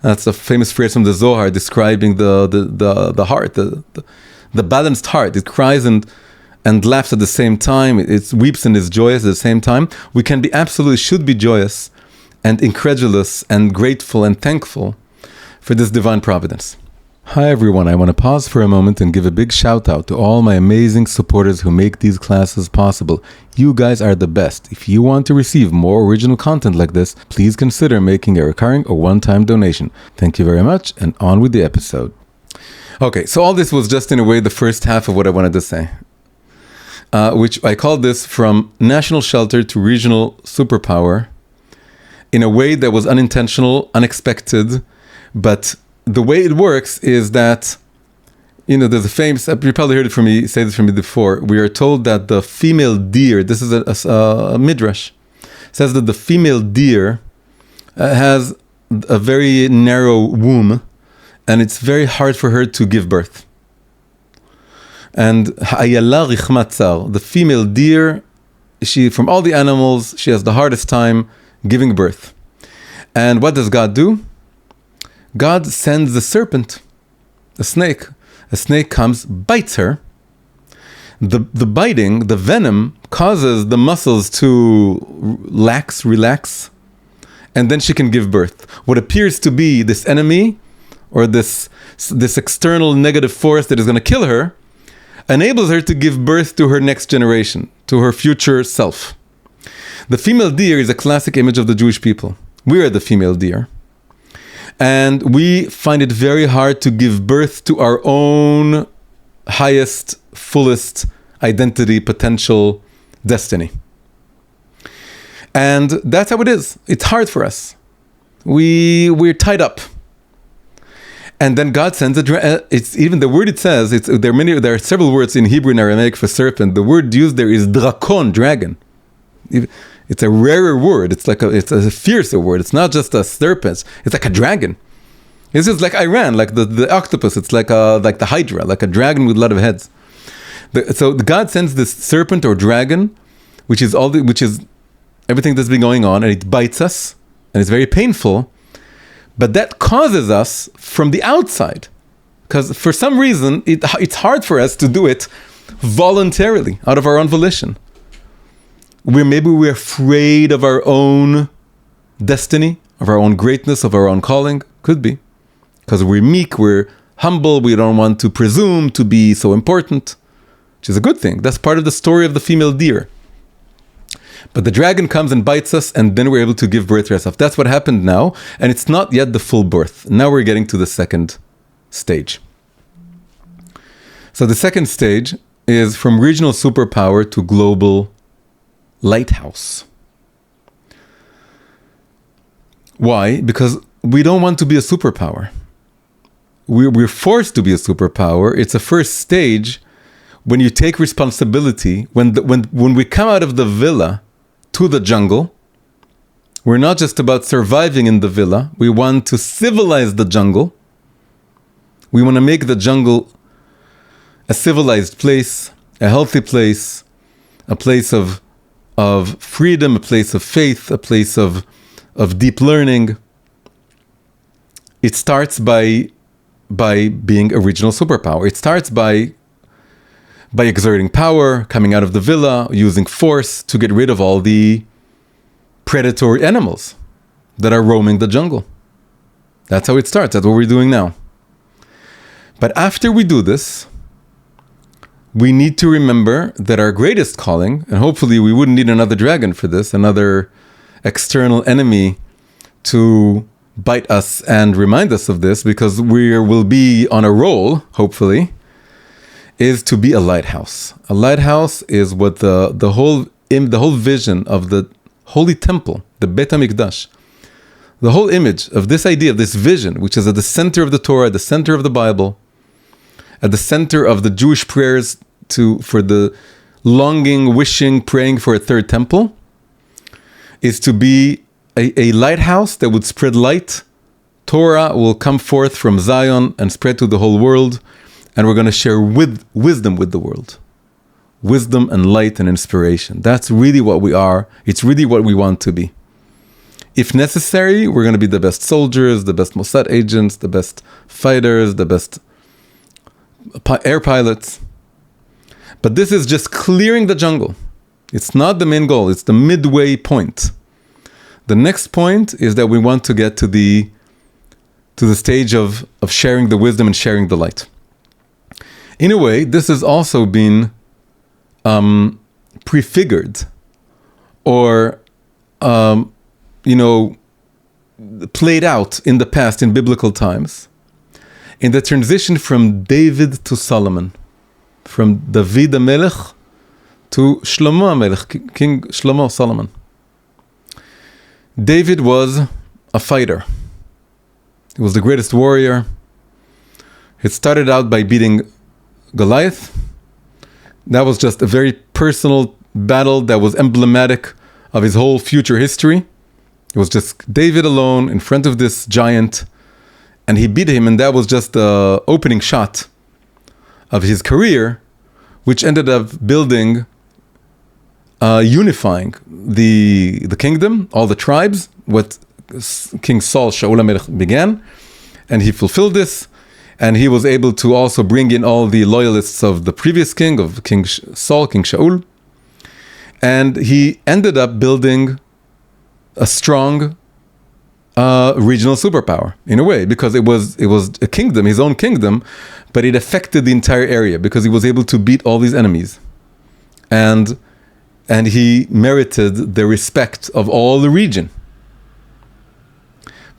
That's a famous phrase from the Zohar describing the heart, the balanced heart. It cries and laughs at the same time. It weeps and is joyous at the same time. We can be absolutely, should be joyous and incredulous and grateful and thankful for this divine providence. Hi everyone, I want to pause for a moment and give a big shout out to all my amazing supporters who make these classes possible. You guys are the best. If you want to receive more original content like this, please consider making a recurring or one-time donation. Thank you very much, and on with the episode. Okay, so all this was just in a way the first half of what I wanted to say, which I called this from national shelter to regional superpower in a way that was unintentional, unexpected, but the way it works is that, there's a famous, you probably heard it from me, say this from me before. We are told that the female deer, this is a midrash, says that the female deer has a very narrow womb, and it's very hard for her to give birth. And ha'ayala richmat tzar, the female deer, from all the animals, she has the hardest time giving birth. And what does God do? God sends a serpent, a snake. A snake comes, bites her. The biting, the venom, causes the muscles to relax, and then she can give birth. What appears to be this enemy, or this external negative force that is going to kill her, enables her to give birth to her next generation, to her future self. The female deer is a classic image of the Jewish people. We are the female deer. And we find it very hard to give birth to our own highest, fullest identity, potential, destiny. And that's how it is. It's hard for us. We're tied up. And then God sends it's even the word it says, there are several words in Hebrew and Aramaic for serpent. The word used there is drakon, dragon. It's a rarer word. It's a fiercer word. It's not just a serpent. It's like a dragon. This is like Iran, like the octopus. It's like the hydra, like a dragon with a lot of heads. So God sends this serpent or dragon, which is everything that's been going on, and it bites us, and it's very painful. But that causes us from the outside, because for some reason it's hard for us to do it voluntarily, out of our own volition. Maybe we're afraid of our own destiny, of our own greatness, of our own calling. Could be. Because we're meek, we're humble, we don't want to presume to be so important, which is a good thing. That's part of the story of the female deer. But the dragon comes and bites us, and then we're able to give birth to ourselves. That's what happened now, and it's not yet the full birth. Now we're getting to the second stage. So the second stage is from regional superpower to global lighthouse. Why? Because we don't want to be a superpower. We're forced to be a superpower. It's a first stage when you take responsibility. When we come out of the villa to the jungle, we're not just about surviving in the villa. We want to civilize the jungle. We want to make the jungle a civilized place, a healthy place, a place of freedom, a place of faith, a place of deep learning. It starts by being a regional superpower. It starts by exerting power, coming out of the villa, using force to get rid of all the predatory animals that are roaming the jungle. That's how it starts. That's what we're doing now. But after we do this, we need to remember that our greatest calling, and hopefully we wouldn't need another dragon for this, another external enemy to bite us and remind us of this, because we will be on a roll, hopefully, is to be a lighthouse. A lighthouse is what the whole vision of the Holy Temple, the Beit HaMikdash, the whole image of this idea, of this vision, which is at the center of the Torah, at the center of the Bible, at the center of the Jewish prayers for the longing, wishing, praying for a third temple, is to be a lighthouse that would spread light. Torah will come forth from Zion and spread to the whole world, and we're going to share wisdom with the world. wisdom and light and inspiration. That's really what we are. It's really what we want to be. If necessary, we're going to be the best soldiers, the best Mossad agents, the best fighters, the best air pilots. But this is just clearing the jungle. It's not the main goal. It's the midway point. The next point is that we want to get to the stage of sharing the wisdom and sharing the light. In a way, this has also been prefigured or played out in the past in biblical times in the transition from David to Solomon, from David HaMelech to Shlomo HaMelech, King Shlomo Solomon. David was a fighter. He was the greatest warrior. It started out by beating Goliath. That was just a very personal battle that was emblematic of his whole future history. It was just David alone in front of this giant, and he beat him, and that was just the opening shot of his career, which ended up building, unifying the kingdom, all the tribes, what King Saul, Shaul HaMelech, began, and he fulfilled this, and he was able to also bring in all the loyalists of the previous king, of King Saul, King Shaul, and he ended up building a strong regional superpower in a way, because it was a kingdom, his own kingdom, but it affected the entire area because he was able to beat all these enemies, and he merited the respect of all the region.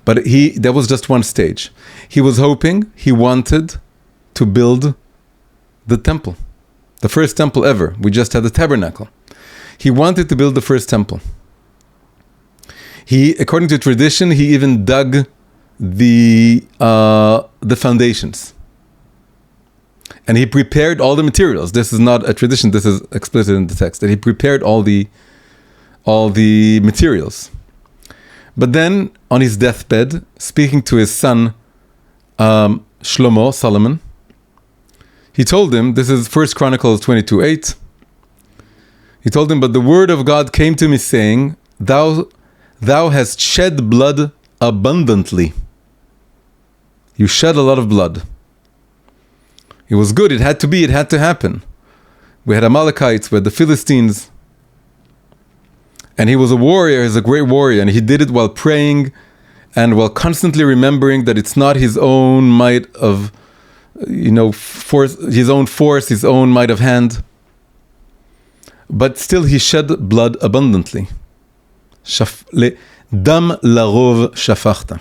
But that was just one stage. He wanted to build the temple, the first temple ever. We just had the tabernacle. He wanted to build the first temple. According to tradition, he even dug the foundations. And he prepared all the materials. This is not a tradition, this is explicit in the text, that he prepared all the materials. But then, on his deathbed, speaking to his son, Solomon, he told him, this is 1 Chronicles 22:8, he told him, "But the word of God came to me saying, Thou hast shed blood abundantly." You shed a lot of blood. It was good, it had to happen. We had Amalekites, we had the Philistines. And he was a warrior, he's a great warrior, and he did it while praying and while constantly remembering that it's not his own might of, force, his own force, his own might of hand. But still he shed blood abundantly. Dam larov shafachta.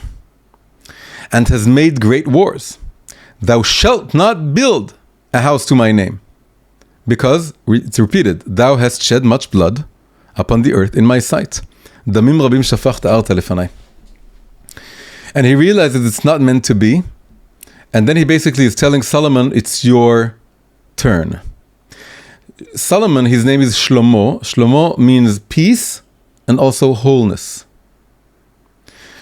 And has made great wars. Thou shalt not build a house to my name. Because, it's repeated, thou hast shed much blood upon the earth in my sight. Damim rabim shafachta arta lefanai. And he realizes it's not meant to be. And then he basically is telling Solomon, it's your turn. Solomon, his name is Shlomo. Shlomo means peace and also wholeness.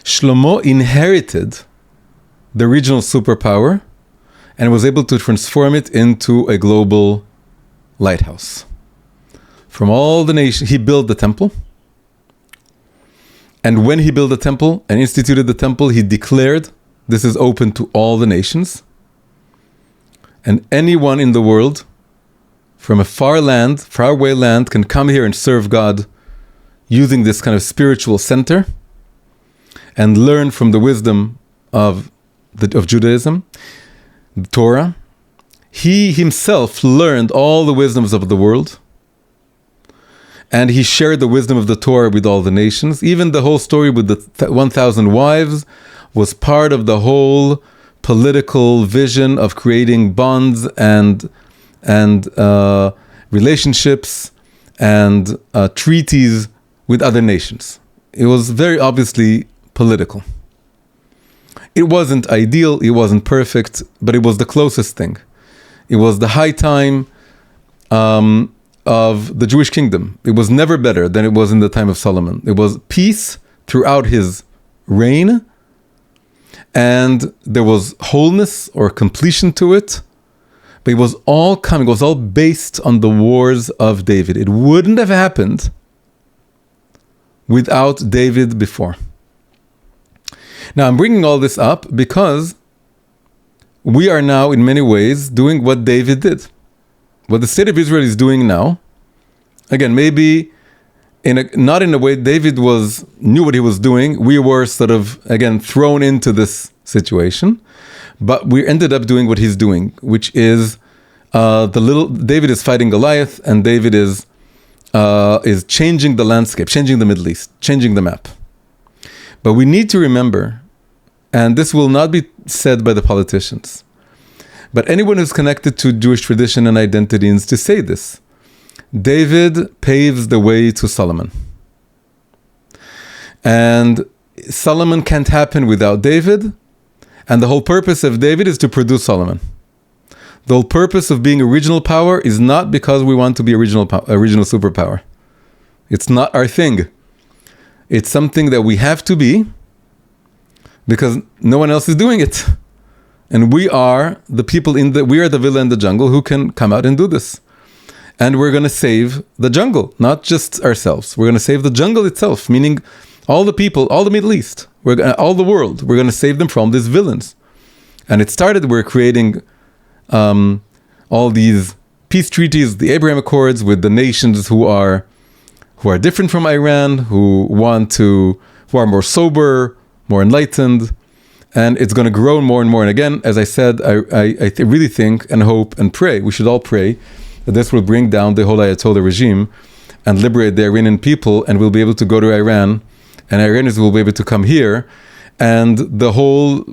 Shlomo inherited the regional superpower and was able to transform it into a global lighthouse. From all the nations, he built the temple. And when he built the temple and instituted the temple, he declared, this is open to all the nations. And anyone in the world, from a faraway land, can come here and serve God using this kind of spiritual center and learn from the wisdom of Judaism, the Torah. He himself learned all the wisdoms of the world, and he shared the wisdom of the Torah with all the nations. Even the whole story with the 1,000 wives was part of the whole political vision of creating bonds and relationships and treaties with other nations. It was very obviously political. It wasn't ideal, it wasn't perfect, but it was the closest thing. It was the high time of the Jewish kingdom. It was never better than it was in the time of Solomon. It was peace throughout his reign, and there was wholeness or completion to it, But it was all coming, it was all based on the wars of David. It wouldn't have happened without David before. Now, I'm bringing all this up because we are now, in many ways, doing what David did. What the state of Israel is doing now, again, maybe not in a way David knew what he was doing. We were sort of, again, thrown into this situation, but we ended up doing what he's doing, which is David is fighting Goliath, and David is changing the landscape, changing the Middle East, changing the map. But we need to remember, and this will not be said by the politicians, but anyone who's connected to Jewish tradition and identity needs to say this. David paves the way to Solomon. And Solomon can't happen without David, and the whole purpose of David is to produce Solomon. The whole purpose of being original power is not because we want to be original superpower. It's not our thing. It's something that we have to be because no one else is doing it. And we are the people we are the villa in the jungle who can come out and do this. And we're going to save the jungle, not just ourselves. We're going to save the jungle itself, meaning all the people, all the Middle East, all the world. We're going to save them from these villains. And it started, we're creating all these peace treaties, the Abraham Accords with the nations who are different from Iran, who are more sober, more enlightened. And it's going to grow more and more. And again, as I said, I really think and hope and pray, we should all pray, that this will bring down the whole Ayatollah regime and liberate the Iranian people, and we'll be able to go to Iran, and Iranians will be able to come here, and the whole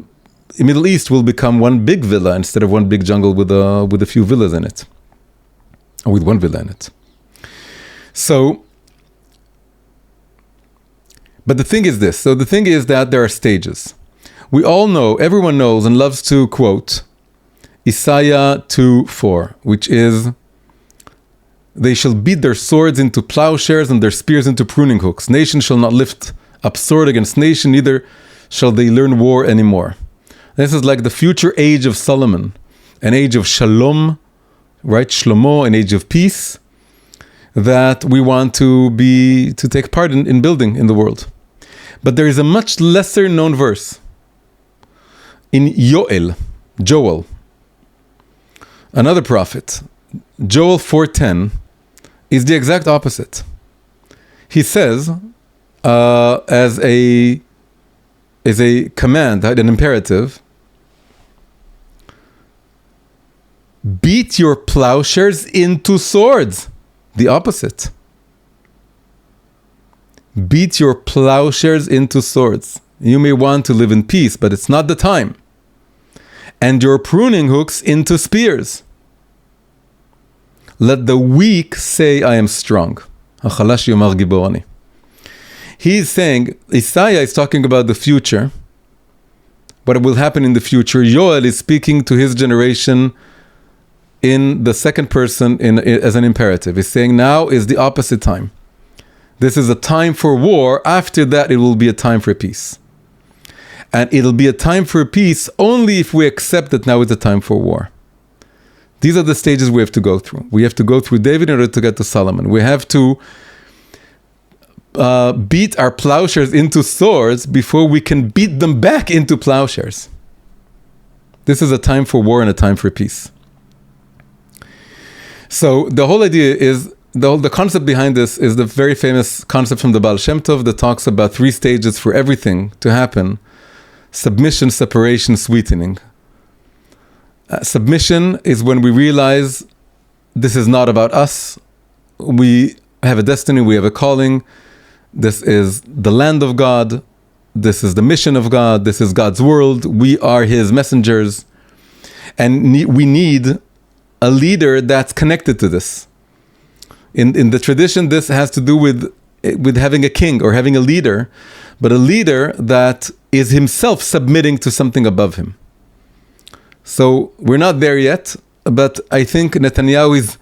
Middle East will become one big villa instead of one big jungle with a few villas in it, or with one villa in it. So, but the thing is this. So the thing is that there are stages. We all know, everyone knows and loves to quote Isaiah 2:4, which is, they shall beat their swords into plowshares and their spears into pruning hooks. Nation shall not lift up sword against nation, neither shall they learn war anymore. This is like the future age of Solomon, an age of shalom, right? Shlomo, an age of peace that we want to take part in building in the world. But there is a much lesser known verse in Joel, another prophet. Joel 4:10 is the exact opposite. He says, as a command, an imperative, beat your plowshares into swords. The opposite. Beat your plowshares into swords. You may want to live in peace, but it's not the time. And your pruning hooks into spears. Let the weak say, I am strong. He's saying, Isaiah is talking about the future, what will happen in the future. Yoel is speaking to his generation in the second person as an imperative. He's saying now is the opposite time. This is a time for war. After that, it will be a time for peace. And it'll be a time for peace only if we accept that now is a time for war. These are the stages we have to go through. We have to go through David in order to get to Solomon. We have to beat our plowshares into swords before we can beat them back into plowshares. This is a time for war and a time for peace. So the whole idea is, the concept behind this is the very famous concept from the Baal Shem Tov that talks about 3 stages for everything to happen. Submission, separation, sweetening. Submission is when we realize this is not about us. We have a destiny, we have a calling. This is the land of God. This is the mission of God. This is God's world. We are His messengers. And we need a leader that's connected to this. In the tradition, this has to do with having a king or having a leader, but a leader that is himself submitting to something above him. So we're not there yet, but I think Netanyahu is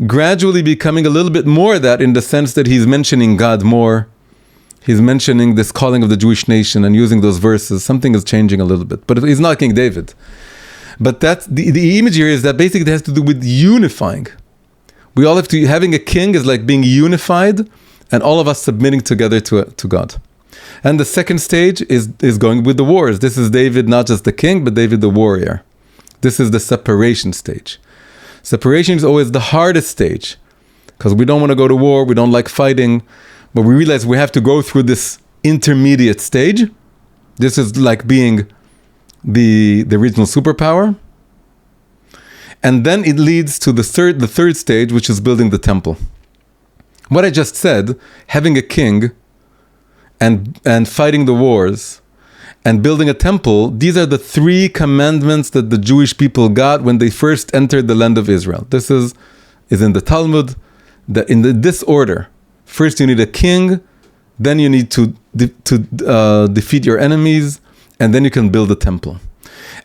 gradually becoming a little bit more that, in the sense that he's mentioning God more. He's mentioning this calling of the Jewish nation and using those verses. Something is changing a little bit, but he's not King David. But that's the image here is that basically it has to do with unifying. We all have to, having a king is like being unified and all of us submitting together to God. And the second stage is going with the wars. This is David, not just the king, but David the warrior. This is the separation stage. Separation is always the hardest stage because we don't want to go to war, we don't like fighting, but we realize we have to go through this intermediate stage. This is like being the regional superpower. And then it leads to the third stage, which is building the temple. What I just said, having a king and fighting the wars and building a temple, these are the 3 commandments that the Jewish people got when they first entered the land of Israel. This is in the Talmud, that in this order. First you need a king, then you need to defeat your enemies, and then you can build a temple.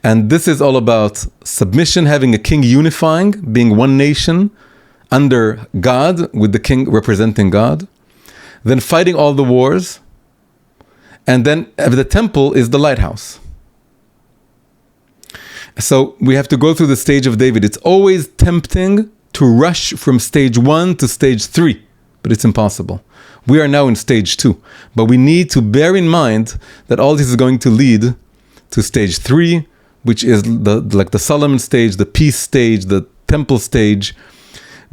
And this is all about submission, having a king unifying, being one nation under God, with the king representing God. Then fighting all the wars. And then the temple is the lighthouse. So we have to go through the stage of David. It's always tempting to rush from stage 1 to stage 3, but it's impossible. We are now in stage 2, but we need to bear in mind that all this is going to lead to stage 3, which is the Solomon stage, the peace stage, the temple stage,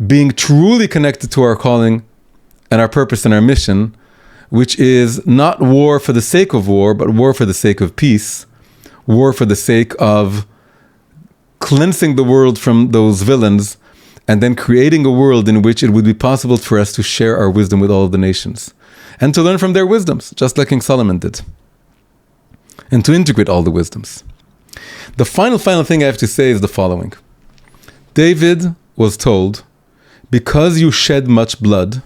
being truly connected to our calling and our purpose and our mission, which is not war for the sake of war, but war for the sake of peace, war for the sake of cleansing the world from those villains, and then creating a world in which it would be possible for us to share our wisdom with all of the nations, and to learn from their wisdoms, just like King Solomon did, and to integrate all the wisdoms. The final thing I have to say is the following. David was told, because you shed much blood,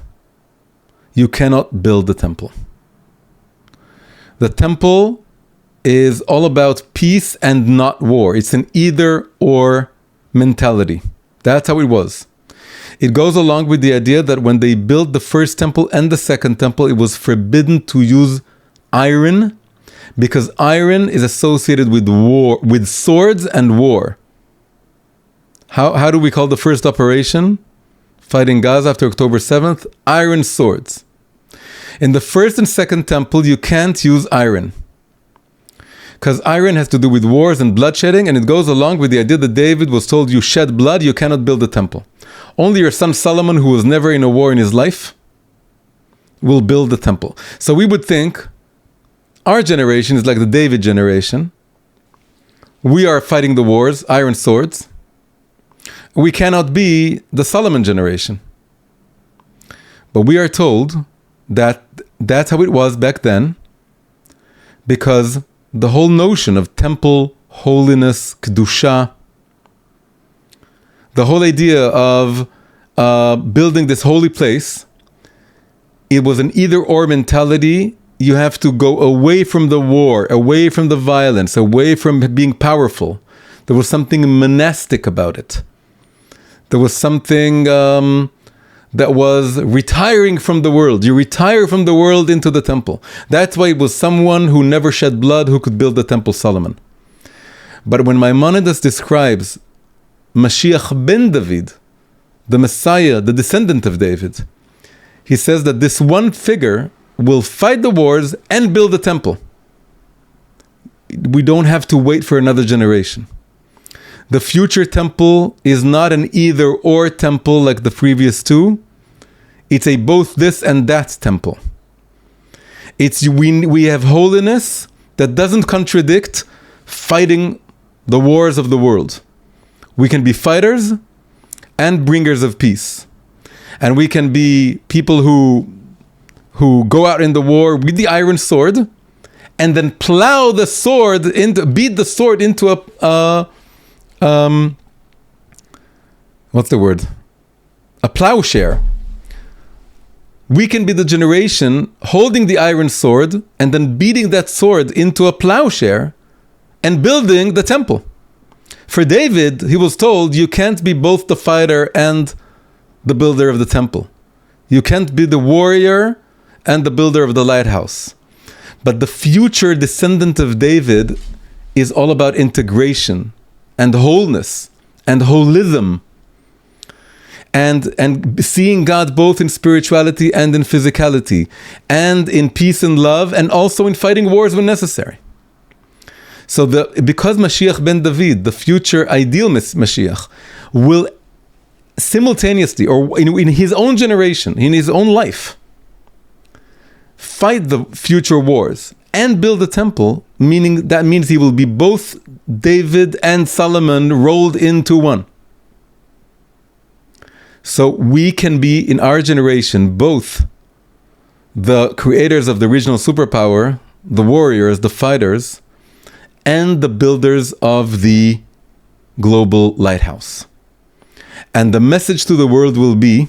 you cannot build the temple. The temple is all about peace and not war. It's an either or mentality. That's how it was. It goes along with the idea that when they built the first temple and the second temple, it was forbidden to use iron, because iron is associated with war, with swords and war. How do we call the first operation? Fighting Gaza after October 7th, iron swords. In the first and second temple, you can't use iron, because iron has to do with wars and bloodshedding, and it goes along with the idea that David was told, you shed blood, you cannot build a temple. Only your son Solomon, who was never in a war in his life, will build the temple. So we would think our generation is like the David generation. We are fighting the wars, iron swords. We cannot be the Solomon generation. But we are told that that's how it was back then, because the whole notion of temple, holiness, kedusha, the whole idea of building this holy place, it was an either-or mentality. You have to go away from the war, away from the violence, away from being powerful. There was something monastic about it. There was something that was retiring from the world. You retire from the world into the temple. That's why it was someone who never shed blood who could build the temple Solomon. But when Maimonides describes Mashiach ben David, the Messiah, the descendant of David, he says that this one figure will fight the wars and build the temple. We don't have to wait for another generation. The future temple is not an either-or temple like the previous two. It's a both this and that temple. We have holiness that doesn't contradict fighting the wars of the world. We can be fighters and bringers of peace. And we can be people who go out in the war with the iron sword and then plow the sword beat the sword into a plowshare. We can be the generation holding the iron sword and then beating that sword into a plowshare and building the temple. For David, he was told, you can't be both the fighter and the builder of the temple. You can't be the warrior and the builder of the lighthouse. But the future descendant of David is all about integration and wholeness and holism, and seeing God both in spirituality and in physicality, and in peace and love, and also in fighting wars when necessary. So because Mashiach ben David, the future ideal Mashiach, will simultaneously, or in his own generation, in his own life, fight the future wars and build a temple, that means he will be both David and Solomon rolled into one. So we can be, in our generation, both the creators of the regional superpower, the warriors, the fighters, and the builders of the global lighthouse. And the message to the world will be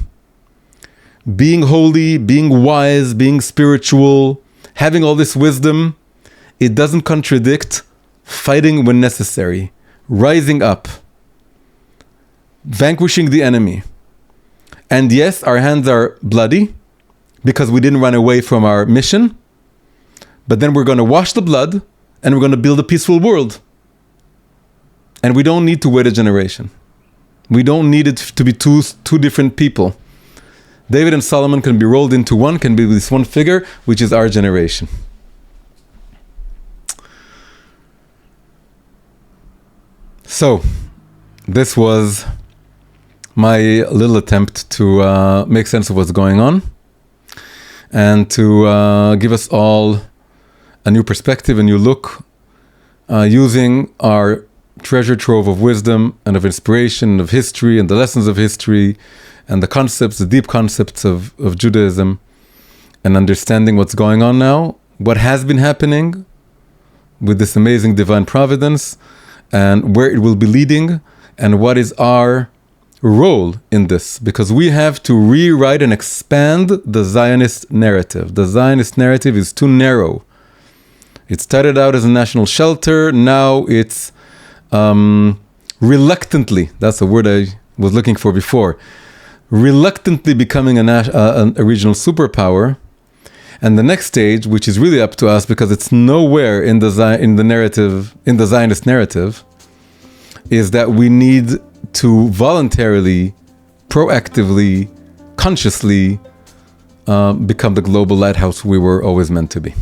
being holy, being wise, being spiritual, having all this wisdom. It doesn't contradict fighting when necessary, rising up, vanquishing the enemy. And yes, our hands are bloody because we didn't run away from our mission. But then we're going to wash the blood and we're going to build a peaceful world. And we don't need to wait a generation. We don't need it to be two different people. David and Solomon can be rolled into one, can be this one figure, which is our generation. So, this was my little attempt to make sense of what's going on and to give us all a new perspective, a new look, using our treasure trove of wisdom and of inspiration, of history and the lessons of history and the concepts, the deep concepts of Judaism, and understanding what's going on now, what has been happening with this amazing divine providence, and where it will be leading, and what is our role in this, because we have to rewrite and expand the Zionist narrative. The Zionist narrative is too narrow. It started out as a national shelter. Now it's reluctantly, that's the word I was looking for before, reluctantly becoming a regional superpower. And the next stage, which is really up to us because it's nowhere in the narrative, in the Zionist narrative, is that we need to voluntarily, proactively, consciously become the global lighthouse we were always meant to be.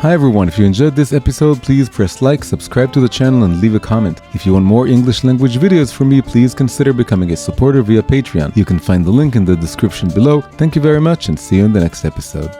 Hi everyone, if you enjoyed this episode, please press like, subscribe to the channel, and leave a comment. If you want more English language videos from me, please consider becoming a supporter via Patreon. You can find the link in the description below. Thank you very much, and see you in the next episode.